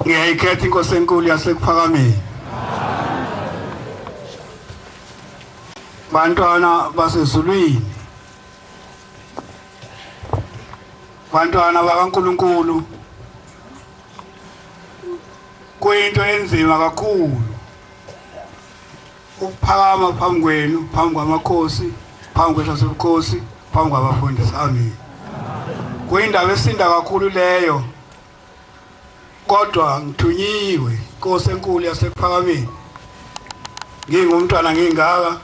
ngiyayikhetha inkosi enkulu yasekuphakameni. Bantwana basezulwini, bantwana bakaNkulunkulu, kuyinto enzima kakhulu ukuphakama phambi kwenu, phambi kwamakhosi, phambi kwehlasobukhosi, phambi kwabafundisi. Amen. Kuyindaba esinda kakhulu leyo, kodwa ngithunyiwe inkosi enkulu yasekuphakameni. Ngingumntwana ngingaka,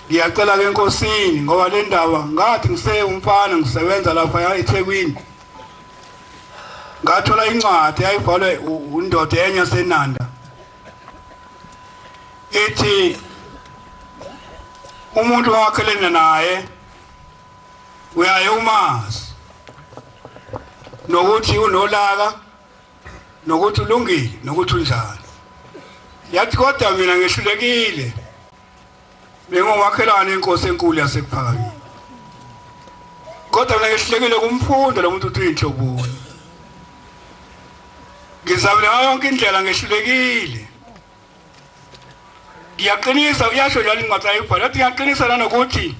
ngiyacela ke enkosini ngoba le ndaba ngathi umfana ngisebenza lapha eThekwini, ngathola incwadi ayibhalwe undoda enye yaseNanda ethi umuntu owakhelene naye uyaye umazi nokuthi unolaka, nokuthi ulungile, nokuthi unjani. Yathi kodwa mina ngehlulekile, bengomakhelwane inkosi enkulu yasekuphakameni, kodwa mina ngehlulekile kumfunda lo muntu uthi uyinhloboni. Ngizamile ngayo yonke indlela, ngehlulekile. Ngiyaqinisa, uyasho njalo incwadi ayibhala, yathi ngiyaqinisa nanokuthi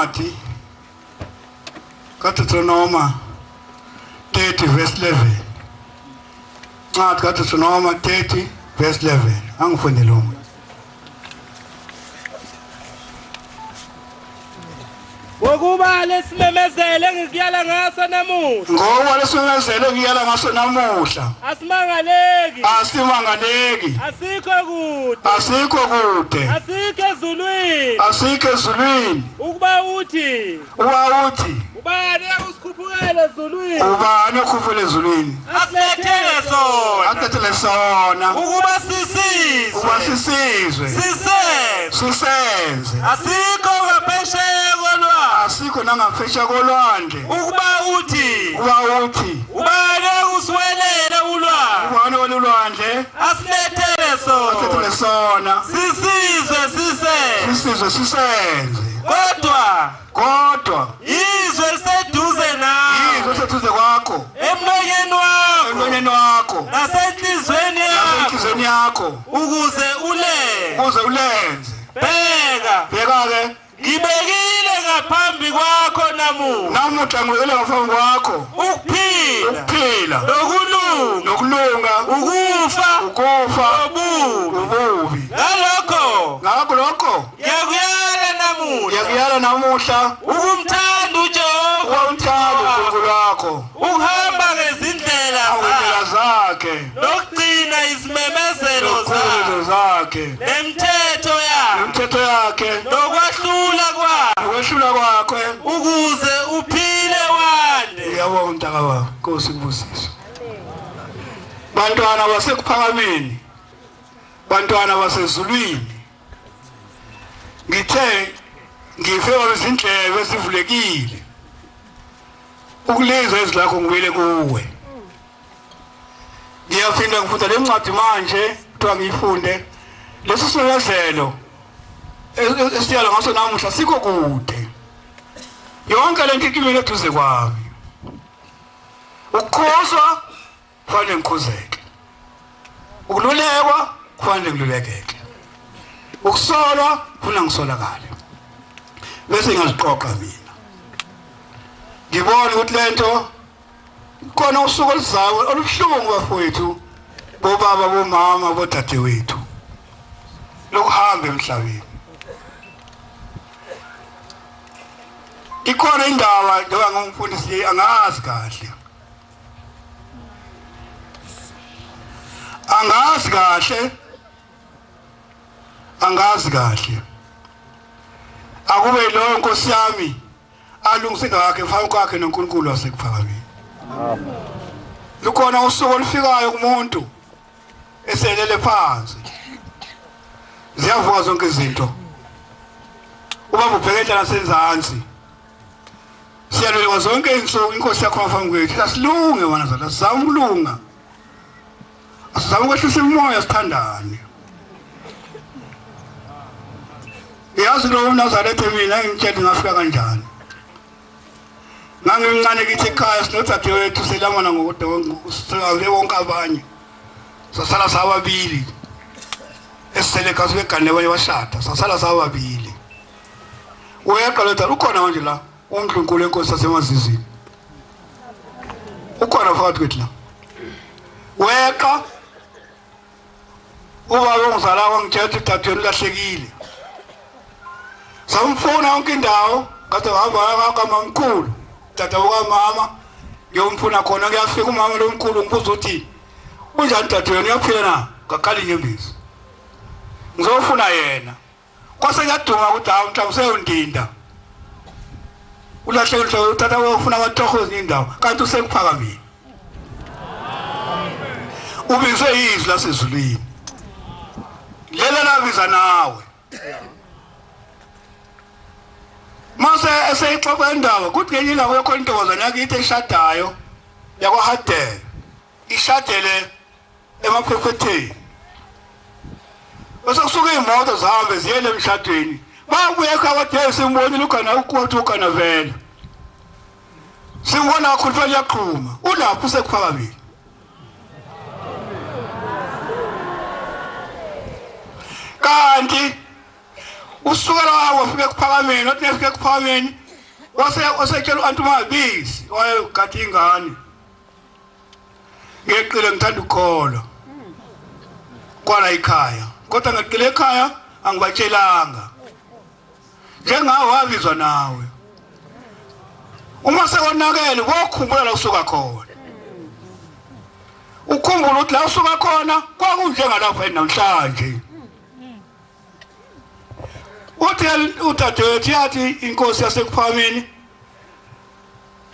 incwadi kaDuteronomy 30 verse 11. Incwadi kaDuteronomy 30 verse 11. Angifundele umuntu. Ngokuba lesimemezele ngikuyala ngaso namuhla. Ngoba lesimemezele ngiyala ngaso namuhla. Asimangaleki. Asimangaleki. Asikho kude. Asikho kude. Asikho ezulwini. Asikho ezulwini. Ukuba uthi. Ubani usikhuphukele ezulwini. Ubani ukhuphukele ezulwini. Asilethele sona. Asilethele sona. Ukuba sisizwe. Ukuba sisizwe. Sisenze. Asikho ngaphesheya kolwandle. Asikho nangaphesheya kolwandle. Ukuba uthi. Ubani usiwelele ulwandle. Ubani olulwandle. Asilethele sona. Asilethele sona. Sisizwe sisenze. Kodwa izwe liseduze nawe. Izwe liseduze kwakho. Emlonyeni wakho. Nasenhlizweni yakho. Ukuze ulenze. Bheka ke. Ngibekile ngaphambi kwakho namuhla ngibekile ngaphambi kwakho. Ukuphila. Nokulunga. Ukufa. Ububi. Ngakho. Ngiyakuyala namuhla. Ukumthanda uJehova. uNkulunkulu wakho. Uhamba ngezindlela zakhe. Nokugcina izimemezelo zakhe. Nemithetho yakhe. Nokwehlula kwakhe. Ukuze uphile wande. Uyabonga mntaka wami. Nkosi kubusise. Bantwana basekuphakameni. Bantwana basezulwini. Ngithe ngifeka izindlebe ezivulekile. Ukulizwa izwi lakho ngibele kuwe. Ngiyaphinda ngifunda le ncwadi manje kuthiwa ngiyifunde. Leso simemezelo esiyala ngaso namuhla sikho kude. Yonke lento ikimile eduze kwami. Ukukhoswa kufanele ngikhozeke. Ukululekwa kufanele ngilulekeke. Ukusolwa kufanele ngisolakale. Bese ngiyaziqoqa mina. Ngibona ukuthi lento khona usuku oluzayo olubuhlungu bafowethu, bobaba, bomama, bodadewethu. Lokuhamba emhlabeni. Ikhona indaba njengoba ngumfundisi angazi kahle. Angazi kahle. Akube lo Nkosi yami alungise ngakhe mfana kwakhe noNkulunkulu wasekuphakameni. Lukhona usuku olufikayo kumuntu eselele phansi. Ziyavuka zonke izinto. Ubaba ubhekela nasenzansi. Siyalwela zonke insuku inkosi yakho ngaphambi kwethu. Asilunge wena zala sizama ukulunga. Asizama ukwehlisa umoya sithandane. Yazi lo uNazaretha mina ngimtshela ngafika kanjani. Ngangimncane kithi ekhaya sinodadewethu selamana ngokude wonke abanye. Sasala sababili. Esele kazi begane abanye bashada. Sasala sababili. Uyaqala ukhona manje la uNkulunkulu enkosi yasemazizini. Ukhona phakathi kwethu la. Weqa ubaba ongizala kwangithethe dadweni lahlekile. Samfuna yonke indawo kade hamba kamamkhulu. Tata ukamama ngiyomfuna khona kuyafika umama lomkhulu ngibuza uthi unjani dadweni uyaphila na? Ngaqala inyembezi. Ngizofuna yena. Kwase ngiyaduma ukuthi hawu mhlawumbe useyondinda. Ulahlekile utata ufuna abathokozi indawo kanti usekuphakameni. Ubizwe izwi lasezulwini. Lela labiza nawe. Mase eseyixoxa indaba kuthi ngenye ilanga yakho intokozana yakithi eshadayo yakwaHadel. Ishadele emaphephetheni. Bese kusuka imoto zihambe ziyele emshadweni. Babuye ekhaya simbonile ukana ukhothi ukana vele. Simbona kakhulu yaqhuma. Ulapho usekuphakameni. Kanti usukela wafika kuphakameni wathi efike kuphakameni wasetshela uAntumabisi wayegada ingane ngeqile ngithanda ukukholwa kwala ekhaya kodwa ngeqile ekhaya angibatshelanga njengawe wabizwa nawe uma sekonakele wokhumbula la usuka khona ukhumbula ukuthi la usuka khona kwakunjengalapha namhlanje uthi udadewethu yathi inkosi yasekuphameni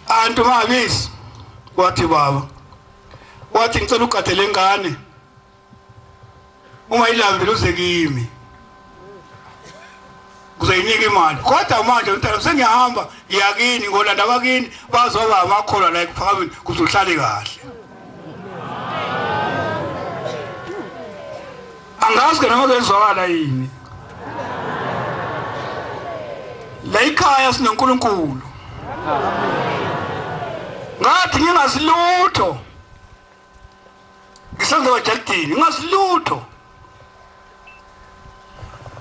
Antumabisi wathi baba wathi ngicela ugadele ingane uma ilambile uze kimi kuzoyinika imali kodwa manje umntana sengiyahamba ngiyakini ngolanda bakini bazoba amakhola la ekuphakameni kuzohlale kahle angazi ke noma kezwakala yini la ikhaya sinoNkulunkulu ngathi ngingasilutho ngisenze wajaltini ngingasilutho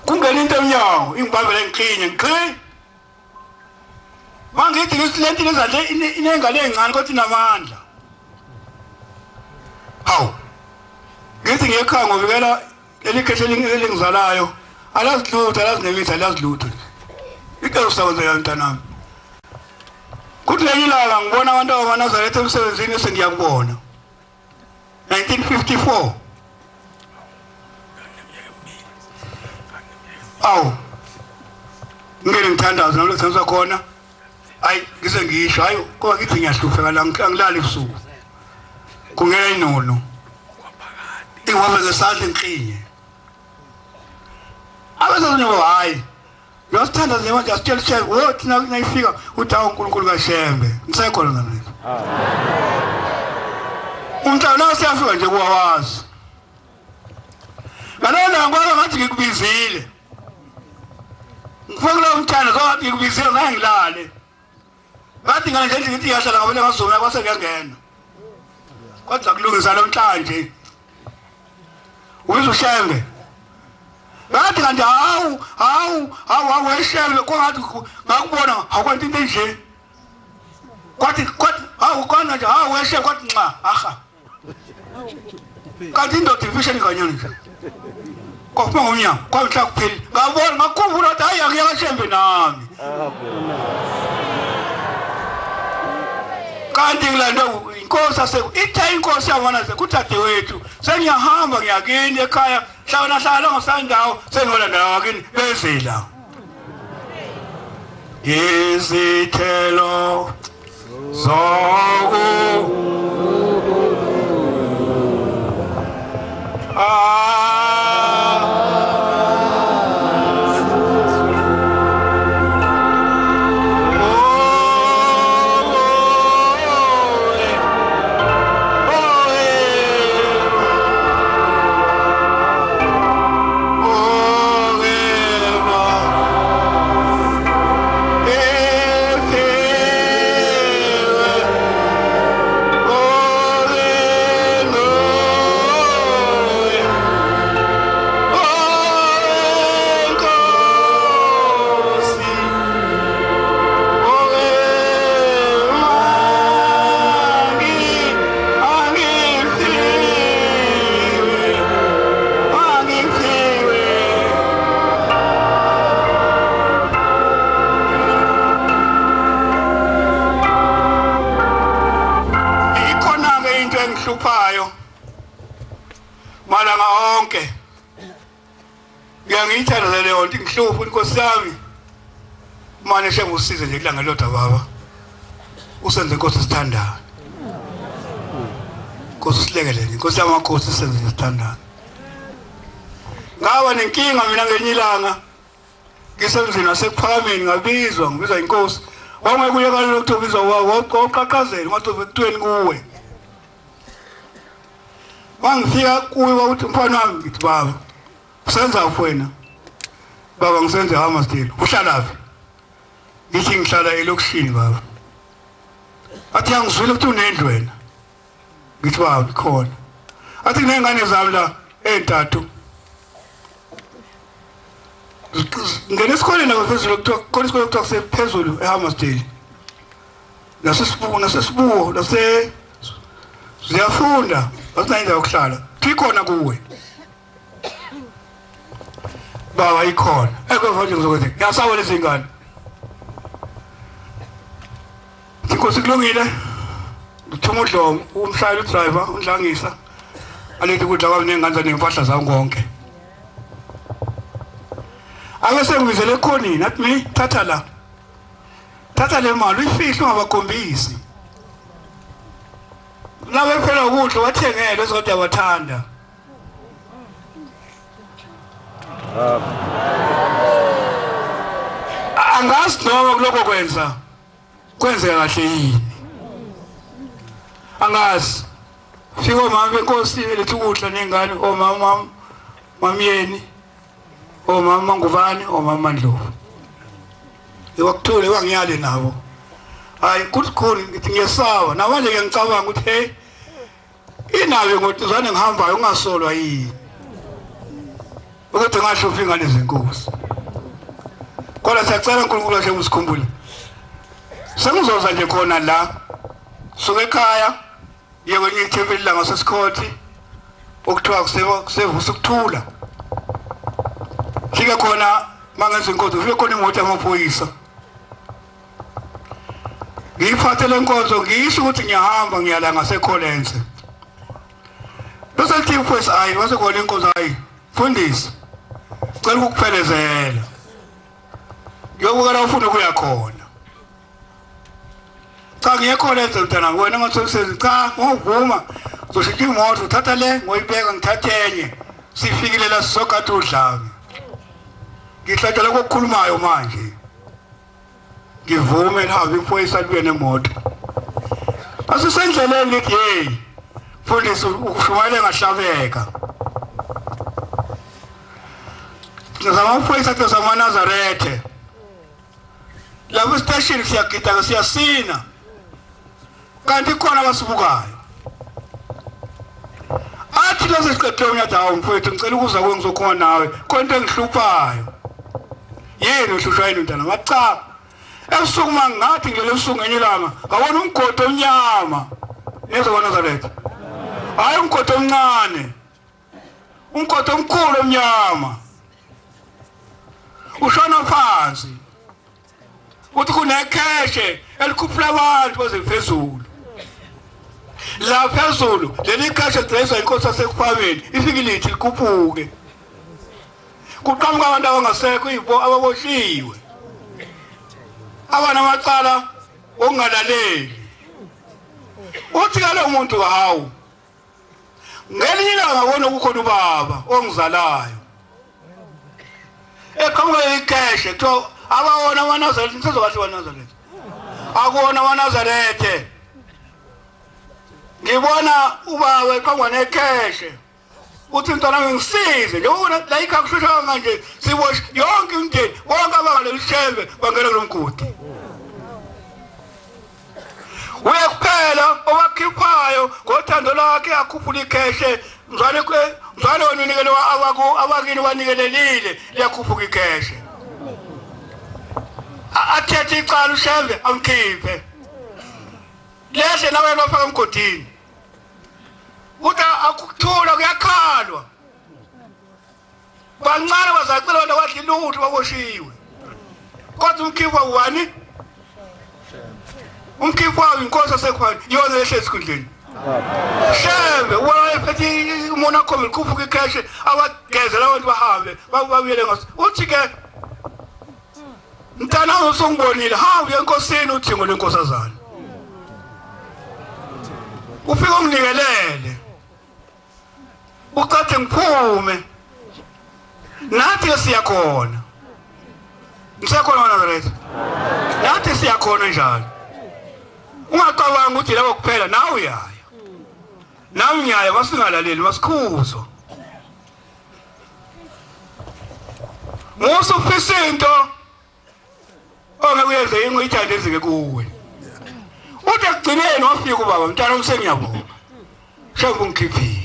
kungena into emnyango ingibambela ngiqinye ngiqhi mangithi ngisilenti lezandle inengane encane kodwa inamandla hawu ngithi ngekhaya ngovikela elikheshe elingizalayo alazilutho alazinemitha alazilutho ikelo sawenza mntanami kuthi lelilanga ngibona abantu abanazarethe emsebenzini esengiyakubona 1954 awu ngeke ngithandaze nalo senza khona ayi ngise ngisho hayi ngoba ngithi ngiyahlupheka la ngilala ebusuku kungena inono ingwabe ngesandla enqinye abazona hayi yosithanda nje manje asitshela ishe wothi nayifika utawo uNkulunkulu kaShembe ngisekhona ngani umntana usiyafika nje kuwawazi ngalona ngoba ngathi ngikubizile ngifuna umntana zowathi ngikubizile ngangilale bathi ngale nje ngithi yahlala ngabona ngazona kwase ngiyangena kodwa kulungisa namhlanje uyizushembe bathi kanti hawu weshembe kwathi ngakubona akwanti into nje kwathi hawu kona nje hawu weshembe kwathi nxa aha kanti indoda ifisheni kanyoni nje kwaphuma ngomnyango kwamhla kupheli ngabona ngakhumbula ukuthi hayi akuyashembe nami kanti ngilanda inkosi ithe inkosi yabona sekuthatewethu sengiyahamba ngiyakini ekhaya hlala ngasandawo sengolanda wakini bezela izithelo zoku engihluphayo malanga onke ngiyangiyithanda leyo nto ngihlupha inkosi yami manje shengusize nje kulanga lodwa baba usenze inkosi sithandayo inkosi silekelele inkosi yamakhosi senze sithandayo ngaba nenkinga mina ngenye ilanga ngisenzini nasekuphakameni ngibizwa inkosi wangekuye kanje ukuthi ubizwa waqhaqhazela ngathi ubekutweni kuwe wangifika kuwe wathi mfana wami ngithi baba usenza wena baba ngisenze hama still uhlalaphi ngithi ngihlala elokishini baba athi angizwile ukuthi unendlu wena ngithi baba khona athi kunengane zami la entathu ngene esikoleni ngaphezulu kuthiwa khona isikole kuthiwa kusephezulu eHammersdale nasesibuko ziyafunda asinayindawo yokuhlala ikhona kuwe baba ikhona ekweva nje ngizokwenza ngiyasaba lezi ngane inkosi kulungile uthuma udlomo umshayeli udriver undlangisa alethi ukudla kwami nengane nempahla zawo konke ake sengibizele ekhonini athi mi thatha le mali uyifihla ungabakhombisi nawe phela ukudla wathengele kodwa wathanda angazi noma kuloko kwenzeka kahle yini angazi fika omama benkosi lethi ukudla nengane omama mamyeni omama ngubani omama Ndlovu ewakuthule wangiyale nabo hayi kuthi ngithi ngiyesawa namanje ke ngicabanga ukuthi hey inawe ngotuzane ngihambayo ungasolwa yini ukuthi ngashofa ingane zenkosi kodwa siyacela uNkulunkulu ashe usikhumbule sengizoza nje khona la suke ekhaya ye kwenye ithempeli la ngasesikhothi okuthiwa kusevusa ukuthula fika khona mangenza inkonzo ufike khona imoto yamaphoyisa ngiyiphathele inkonzo ngisho ukuthi ngiyahamba ngiyala ngaseKholense bese lithi mfowethu ayi wasekhona inkonzo ayi fundisa cela ukuphelezela ngiyokubukela ufuna ukuya khona cha ngiyeKholense mntana wena ngathi cha ngivuma uzoshiya imoto uthatha le ngoyibeka ngithathe enye sifikile la sokade udlame ngihlatshela kokukhulumayo manje ngivume lihambe imphoyisa libuye nemoto asisendleleni lithi hey mfundisi ukushumayela ngahlabeka ngizama imphoyisa tsama Nazareth lapho station siyagida siyasina kanti khona abasibukayo athi lase siqedwe unyadawo mfowethu ngicela ukuza kwengizokhona nawe konke engihluphayo yini uhlushwa yini mntana wacha ebusuku mangathi ngile ebusuku ngenye ilanga ngabona umgodi omnyama nezwa Nazareth hayi umgodi omncane umgodi omkhulu omnyama ushona phansi uthi kunekheshe elikhuphula abantu baze phezulu la phezulu leli kheshe dresa inkosi yasekufameni ifikile ithi likhuphuke kuqhamuka abantu abangasekho ibo ababoshiwe abana amacala ongalaleli uthi kalo muntu hawu ngelinye ilanga ngabona ukukhona ubaba ongizalayo eqhamuka ikheshe kuthiwa abawona waNazaretha insizwa kahle waNazaretha akuwona waNazaretha ngibona ubaba eqhamuka nekheshe uthi mntwana ngisize njengoba la ikhaya kushusha kanje sibosh yonke imndeni wonke abangalelishembe bangena kulomgodi uyakuphela owakhiphayo ngothando lakhe akhuphula ikheshe mzwane weninikele abakini wanikelelile liyakhuphuka ikheshe athethe icala ushembe amkhiphe lehle nawe bafaka emgodini uthi akukuthula kuyakhalwa bancane bazacela wona wadla ilutho baboshiwe kodwa umkhipha uwani umkhipha inkosi yasekhwani yona lehle esikhundleni shembe wayephethe umona khombe likhuphuka ikheshe abagezela abantu bahambe babuyele ngaso uthi ke mntana usungibonile hamba enkosini uthingo lenkosazana ufike unginikelele uqathe ngiphume nathi siyakhona ngisekhona Nazareth nathi siyakhona njalo ungacabanga ukuthi labo kuphela nawe uyaya nami ngiyaya masingalaleli masikhuzwa musufisa into ongekuyenze yini uyithande ezike kuwe uthi ekugcineni wafika ubaba mntana umsengiyabonga shembe ungikhiphile